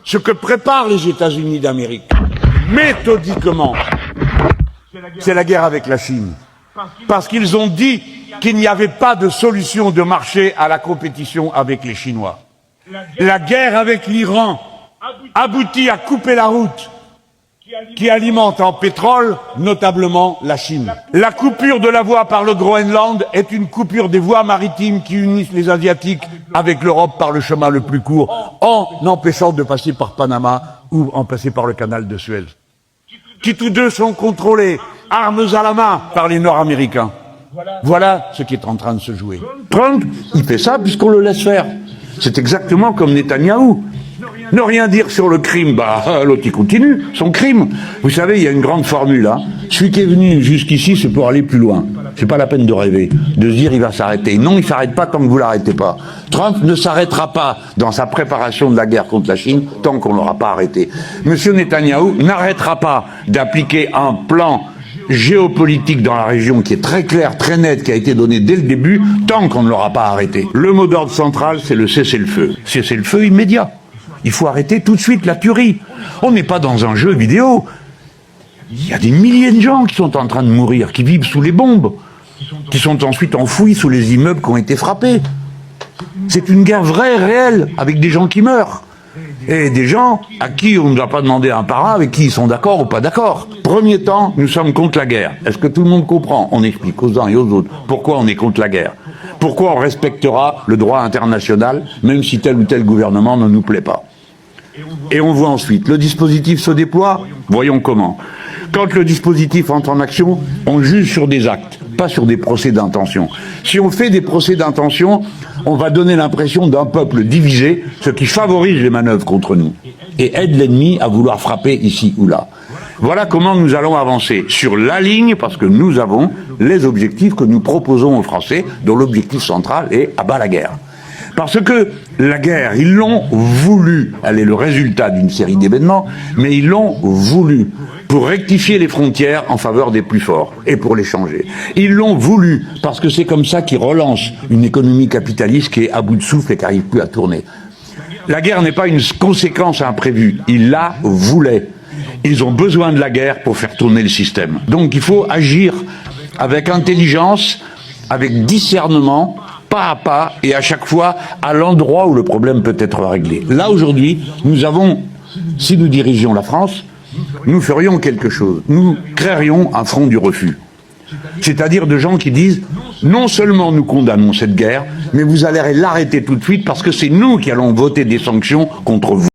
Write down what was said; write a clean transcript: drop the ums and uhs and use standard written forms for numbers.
ce que préparent les États-Unis d'Amérique, méthodiquement, c'est la guerre avec la Chine. Parce qu'ils ont dit qu'il n'y avait pas de solution de marché à la compétition avec les Chinois. La guerre avec l'Iran aboutit à couper la route qui alimente en pétrole, notablement la Chine. La coupure de la voie par le Groenland est une coupure des voies maritimes qui unissent les Asiatiques avec l'Europe par le chemin le plus court, en empêchant de passer par Panama ou en passer par le canal de Suez, qui tous deux sont contrôlés, armes à la main, par les Nord-Américains. Voilà ce qui est en train de se jouer. Trump, il fait ça puisqu'on le laisse faire. C'est exactement comme Netanyahou. Ne rien dire sur le crime, bah l'autre il continue son crime. Vous savez, il y a une grande formule, hein. Celui qui est venu jusqu'ici, c'est pour aller plus loin. C'est pas la peine de rêver, de se dire il va s'arrêter. Non, il s'arrête pas tant que vous l'arrêtez pas. Trump ne s'arrêtera pas dans sa préparation de la guerre contre la Chine tant qu'on l'aura pas arrêté. Monsieur Netanyahou n'arrêtera pas d'appliquer un plan géopolitique dans la région qui est très clair, très net, qui a été donné dès le début, tant qu'on ne l'aura pas arrêté. Le mot d'ordre central, c'est le cessez-le-feu. Cessez-le-feu immédiat. Il faut arrêter tout de suite la tuerie. On n'est pas dans un jeu vidéo. Il y a des milliers de gens qui sont en train de mourir, qui vivent sous les bombes, qui sont ensuite enfouis sous les immeubles qui ont été frappés. C'est une guerre vraie, réelle, avec des gens qui meurent. Et des gens à qui on ne doit pas demander un par un, avec qui ils sont d'accord ou pas d'accord. Premier temps, nous sommes contre la guerre. Est-ce que tout le monde comprend? On explique aux uns et aux autres pourquoi on est contre la guerre. Pourquoi on respectera le droit international, même si tel ou tel gouvernement ne nous plaît pas. Et on voit ensuite, le dispositif se déploie, voyons comment. Quand le dispositif entre en action, on juge sur des actes, pas sur des procès d'intention. Si on fait des procès d'intention, on va donner l'impression d'un peuple divisé, ce qui favorise les manœuvres contre nous, et aide l'ennemi à vouloir frapper ici ou là. Voilà comment nous allons avancer sur la ligne, parce que nous avons les objectifs que nous proposons aux Français, dont l'objectif central est « à bas la guerre ». Parce que la guerre, ils l'ont voulu, elle est le résultat d'une série d'événements, mais ils l'ont voulu pour rectifier les frontières en faveur des plus forts et pour les changer. Ils l'ont voulu parce que c'est comme ça qu'ils relancent une économie capitaliste qui est à bout de souffle et qui n'arrive plus à tourner. La guerre n'est pas une conséquence imprévue, ils la voulaient. Ils ont besoin de la guerre pour faire tourner le système. Donc il faut agir avec intelligence, avec discernement, pas à pas, et à chaque fois à l'endroit où le problème peut être réglé. Là, aujourd'hui, nous avons, si nous dirigions la France, nous ferions quelque chose. Nous créerions un front du refus. C'est-à-dire de gens qui disent, non seulement nous condamnons cette guerre, mais vous allez l'arrêter tout de suite parce que c'est nous qui allons voter des sanctions contre vous.